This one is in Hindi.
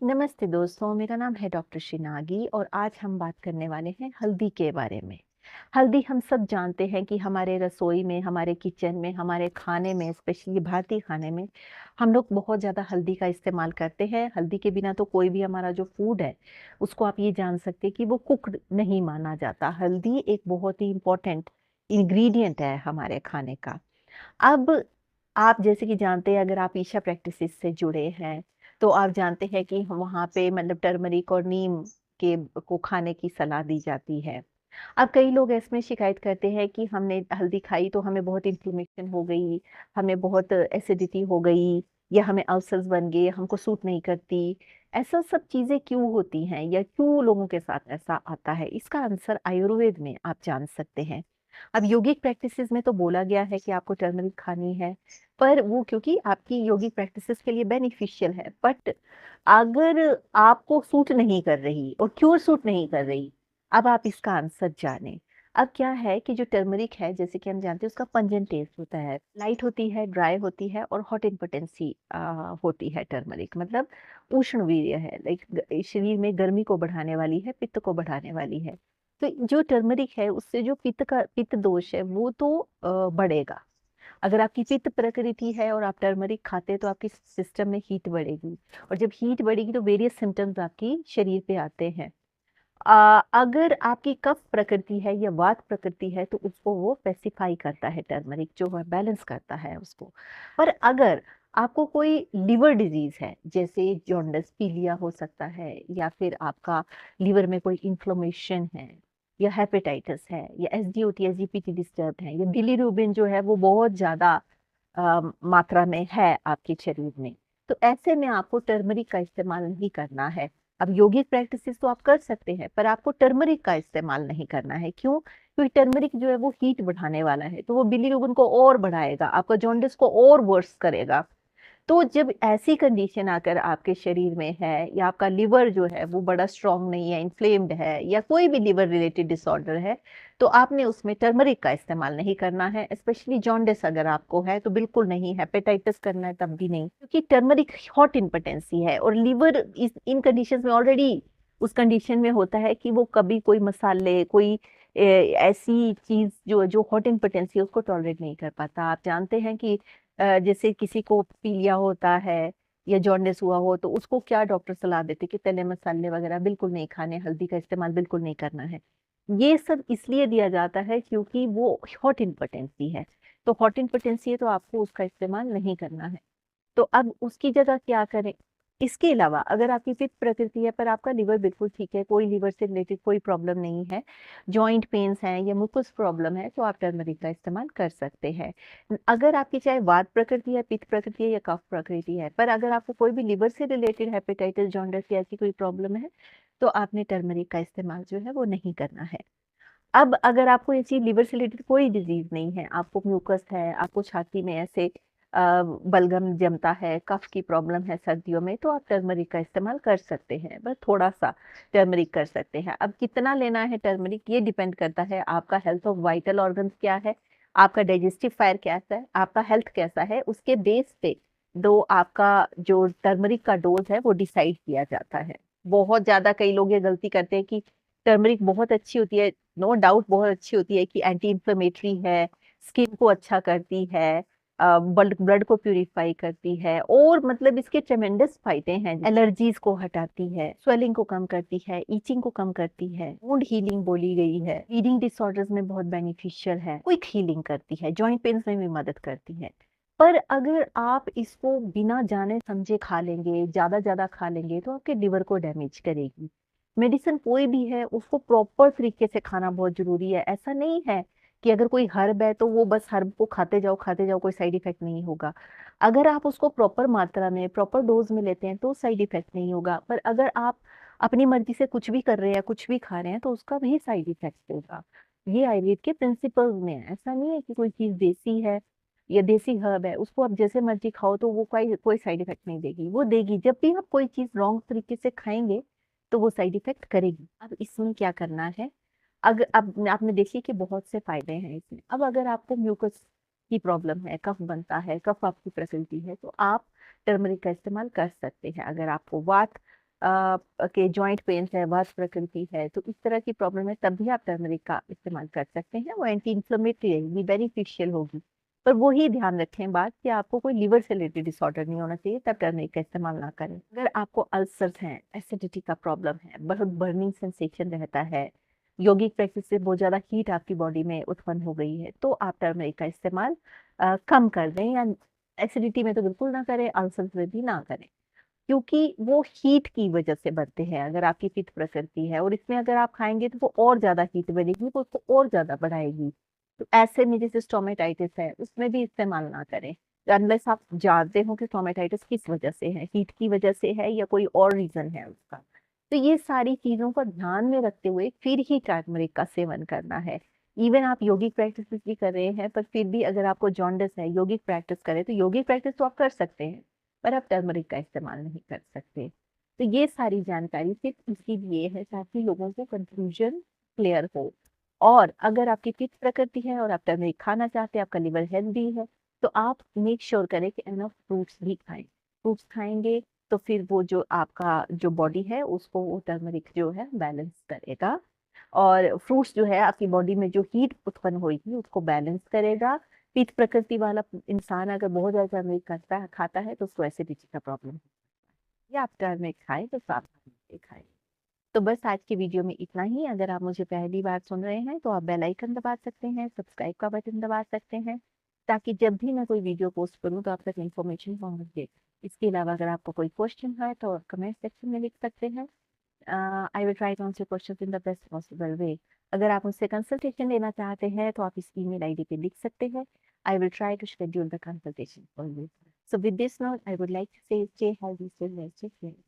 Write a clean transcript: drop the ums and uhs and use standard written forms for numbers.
नमस्ते दोस्तों, मेरा नाम है डॉक्टर शिनागी और आज हम बात करने वाले हैं हल्दी के बारे में। हल्दी हम सब जानते हैं कि हमारे रसोई में, हमारे किचन में, हमारे खाने में, स्पेशली भारतीय खाने में हम लोग बहुत ज़्यादा हल्दी का इस्तेमाल करते हैं। हल्दी के बिना तो कोई भी हमारा जो फूड है, उसको आप ये जान सकते हैं कि वो कुक्ड नहीं माना जाता। हल्दी एक बहुत ही इम्पोर्टेंट इंग्रेडिएंट है हमारे खाने का। अब आप जैसे कि जानते हैं, अगर आप ईशा प्रैक्टिसेस से जुड़े हैं, तो आप जानते हैं कि वहाँ पे मतलब टर्मरिक और नीम के को खाने की सलाह दी जाती है। अब कई लोग इसमें शिकायत करते हैं कि हमने हल्दी खाई तो हमें बहुत इन्फ्लेमेशन हो गई, हमें बहुत एसिडिटी हो गई या हमें अल्सर्स बन गए, हमको सूट नहीं करती। ऐसा सब चीज़ें क्यों होती हैं या क्यों लोगों के साथ ऐसा आता है? इसका आंसर आयुर्वेद में आप जान सकते हैं। अब योगिक प्रैक्टिसेस में तो बोला गया है कि आपको टर्मरिक खानी है, पर वो क्योंकि आपकी योगिक प्रैक्टिसेस के लिए बेनिफिशियल है, बट अगर आपको सूट नहीं कर रही और क्यों सूट नहीं कर रही, अब आप इसका आंसर जानें। अब क्या है कि जो टर्मरिक है, जैसे कि हम जानते हैं, उसका पंजेंट टेस्ट होता है, लाइट होती है, ड्राई होती है और हॉट इम्पोटेंसी होती है। टर्मरिक मतलब उष्ण वीर्य है, लाइक शरीर में गर्मी को बढ़ाने वाली है, पित्त को बढ़ाने वाली है। तो जो टर्मरिक है उससे जो पित्त दोष है वो तो बढ़ेगा। अगर आपकी पित्त प्रकृति है और आप टर्मरिक खाते हैं तो आपकी सिस्टम में हीट बढ़ेगी, और जब हीट बढ़ेगी तो वेरियस सिम्टम्स आपकी शरीर पे आते हैं। अगर आपकी कफ प्रकृति है या वात प्रकृति है तो उसको वो पेसिफाई करता है, टर्मरिक जो है बैलेंस करता है उसको। पर अगर आपको कोई लिवर डिजीज है, जैसे जॉन्डिस पीलिया हो सकता है, या फिर आपका लिवर में कोई इन्फ्लेमेशन है, या हेपेटाइटिस है, या एसडीओटी एसजीपीटी डिस्टर्ब है, या बिलीरुबिन जो है वो बहुत ज्यादा मात्रा में है आपके शरीर में, तो ऐसे में आपको टर्मरिक का इस्तेमाल नहीं करना है। अब योगिक प्रैक्टिसेस तो आप कर सकते हैं, पर आपको टर्मरिक का इस्तेमाल नहीं करना है। क्यों? क्योंकि टर्मरिक जो है वो हीट बढ़ाने वाला है, तो वो बिलीरुबिन को और बढ़ाएगा, आपका जॉन्डिस को और वर्स करेगा। तो जब ऐसी कंडीशन आकर आपके शरीर में है, या आपका लिवर जो है वो बड़ा स्ट्रांग नहीं है, इन्फ्लेम्ड है, या कोई भी लिवर रिलेटेड डिसऑर्डर है, तो आपने उसमें टर्मरिक का इस्तेमाल नहीं करना है। स्पेशली जॉन्डिस अगर आपको है तो बिल्कुल नहीं, हेपेटाइटिस करना है तब भी नहीं, क्योंकि टर्मरिक हॉट इम्पोटेंसी है और लिवर इस इन कंडीशन में ऑलरेडी उस कंडीशन में होता है कि वो कभी कोई मसाले, कोई ऐसी चीज जो जो हॉट इम्पोटेंसी है उसको टॉलरेट नहीं कर पाता। आप जानते हैं कि जैसे किसी को पीलिया होता है या जॉन्डिस हुआ हो तो उसको क्या डॉक्टर सलाह देते कि तले मसाले वगैरह बिल्कुल नहीं खाने, हल्दी का इस्तेमाल बिल्कुल नहीं करना है। ये सब इसलिए दिया जाता है क्योंकि वो हॉट इम्पोटेंसी है। तो हॉट इम्पोटेंसी है तो आपको उसका इस्तेमाल नहीं करना है। तो अब उसकी जगह क्या करें? इसके अलावा अगर आपकी पित्त प्रकृति है पर आपका लिवर बिल्कुल ठीक है, कोई लिवर से रिलेटेड कोई प्रॉब्लम नहीं है, जॉइंट पेन्स हैं या मुकस प्रॉब्लम है, तो आप टर्मरिक का इस्तेमाल कर सकते हैं। अगर आपकी चाहे वात प्रकृति है, पित्त प्रकृति है या कफ प्रकृति है, पर अगर आपको कोई भी लिवर से रिलेटेड हेपेटाइटिस, जॉन्डिस या ऐसी कोई प्रॉब्लम है, तो आपने टर्मरिक का इस्तेमाल जो है वो नहीं करना है। अब अगर आपको ऐसी लिवर से रिलेटेड कोई डिजीज नहीं है, आपको म्यूकस है, आपको छाती में ऐसे बलगम जमता है, कफ की प्रॉब्लम है सर्दियों में, तो आप टर्मरिक का इस्तेमाल कर सकते हैं, बस थोड़ा सा टर्मरिक कर सकते हैं। अब कितना लेना है टर्मरिक ये डिपेंड करता है आपका हेल्थ ऑफ वाइटल ऑर्गन्स क्या है, आपका डाइजेस्टिव फायर कैसा है, आपका हेल्थ कैसा है, उसके बेस पे दो आपका जो टर्मरिक का डोज है वो डिसाइड किया जाता है। बहुत ज्यादा कई लोग ये गलती करते हैं कि टर्मरिक बहुत अच्छी होती है, नो डाउट बहुत अच्छी होती है कि एंटी इंफ्लेमेटरी है, स्किन को अच्छा करती है, ब्लड ब्लड को प्यूरिफाई करती है, और मतलब इसके ट्रेमेंडस फायदे हैं। एलर्जीज को हटाती है, स्वेलिंग को कम करती है, ईचिंग को कम करती है, वुंड हीलिंग बोली गई है, ब्लीडिंग डिसऑर्डर्स में बहुत बेनिफिशियल है, क्विक हीलिंग करती है, जॉइंट पेन्स में भी मदद करती है। पर अगर आप इसको बिना जाने समझे खा लेंगे, ज्यादा ज्यादा खा लेंगे, तो आपके लिवर को डैमेज करेगी। मेडिसिन कोई भी है उसको प्रॉपर तरीके से खाना बहुत जरूरी है। ऐसा नहीं है कि अगर कोई हर्ब है तो वो बस हर्ब को खाते जाओ, कोई साइड इफेक्ट नहीं होगा। अगर आप उसको प्रॉपर मात्रा में, प्रॉपर डोज में लेते हैं तो साइड इफेक्ट नहीं होगा, पर अगर आप अपनी मर्जी से कुछ भी कर रहे हैं, कुछ भी खा रहे हैं, तो उसका भी साइड इफेक्ट होगा। ये आयुर्वेद के प्रिंसिपल्स में है। ऐसा नहीं है कि कोई चीज देसी है या देसी हर्ब है उसको आप जैसे मर्जी खाओ तो वो कोई कोई साइड इफेक्ट नहीं देगी। वो देगी जब भी आप कोई चीज रॉन्ग तरीके से खाएंगे, तो वो साइड इफेक्ट करेगी। अब इसमें क्या करना है? अगर अब आपने देखिए कि बहुत से फायदे हैं इसमें। अब अगर आपको म्यूकस की प्रॉब्लम है, कफ बनता है, कफ आपकी प्रकृति है, तो आप टर्मरिक का इस्तेमाल कर सकते हैं। अगर आपको वात के जॉइंट पेन्स है, वात प्रकृति है, तो इस तरह की प्रॉब्लम है, तब भी आप टर्मरिक का इस्तेमाल कर सकते हैं। वो एंटी इंफ्लेमेटरी रहेगी, बेनिफिशियल होगी। पर वो ही ध्यान रखें बात कि आपको कोई लिवर से रिलेटेड डिसऑर्डर नहीं होना चाहिए, तब टर्मरिक का इस्तेमाल ना करें। अगर आपको अल्सर्स हैं, एसिडिटी का प्रॉब्लम है, बहुत बर्निंग सेंसेशन रहता है, यौगिक प्रैक्टिस से बहुत ज्यादा हीट आपकी बॉडी में उत्पन्न हो गई है, तो आप टर्मरिक का इस्तेमाल कम कर दें, या एसिडिटी में तो बिल्कुल ना करें, अल्सर्स में भी ना करें, क्योंकि वो हीट की वजह से बनते हैं। अगर आपकी पित्त प्रकृति है और इसमें अगर आप खाएंगे तो वो और ज्यादा हीट बनेगी, वो उसको और ज्यादा बढ़ाएगी। तो ऐसे में जैसे स्टोमेटाइटिस है, उसमें भी इस्तेमाल ना करें, अनलेस आप जानते हो कि स्टोमेटाइटिस किस वजह से है, हीट की वजह से है या कोई और रीजन है उसका। तो ये सारी चीजों को ध्यान में रखते हुए फिर ही टर्मरिक का सेवन करना है। इवन आप योगिक प्रैक्टिस भी कर रहे हैं, पर फिर भी अगर आपको जॉन्डिस है, योगिक प्रैक्टिस करें, तो योगिक प्रैक्टिस तो आप कर सकते हैं, पर आप टर्मरिक का इस्तेमाल नहीं कर सकते। तो ये सारी जानकारी सिर्फ इसीलिए है ताकि लोगों को कंफ्यूजन क्लियर हो। और अगर आपकी पित्त प्रकृति है और आप टर्मरिक खाना चाहते हैं, आपका लिवर हेल्दी है, तो आप मेक श्योर करें कि एनफ फ्रूट्स भी खाएं। फ्रूट्स खाएंगे तो फिर वो जो आपका जो बॉडी है उसको वो टर्मरिक जो है बैलेंस करेगा, और फ्रूट्स जो है आपकी बॉडी में जो हीट उत्पन्न होगी उसको बैलेंस करेगा। पित्त प्रकृति वाला इंसान अगर बहुत ज्यादा टर्मरिक खाता है तो उसको एसिडिटी का प्रॉब्लम, या आप टर्मरिक खाएं तो सावधानी से खाएं। तो बस आज की वीडियो में इतना ही। अगर आप मुझे पहली बार सुन रहे हैं तो आप बेल आइकन दबा सकते हैं, सब्सक्राइब का बटन दबा सकते हैं, ताकि जब भी मैं कोई वीडियो पोस्ट करूं तो आप तक इन्फॉर्मेशन पहुंच जाए। इसके अलावा अगर आपको कोई क्वेश्चन है तो कमेंट सेक्शन में लिख सकते हैं। I will try to answer questions in the best possible way. अगर आप मुझसे कंसल्टेशन लेना चाहते हैं तो आप इस ईमेल आईडी पे लिख सकते हैं। I will try to schedule the consultation for you. So with this note, I would like to say stay healthy, stay well, stay safe.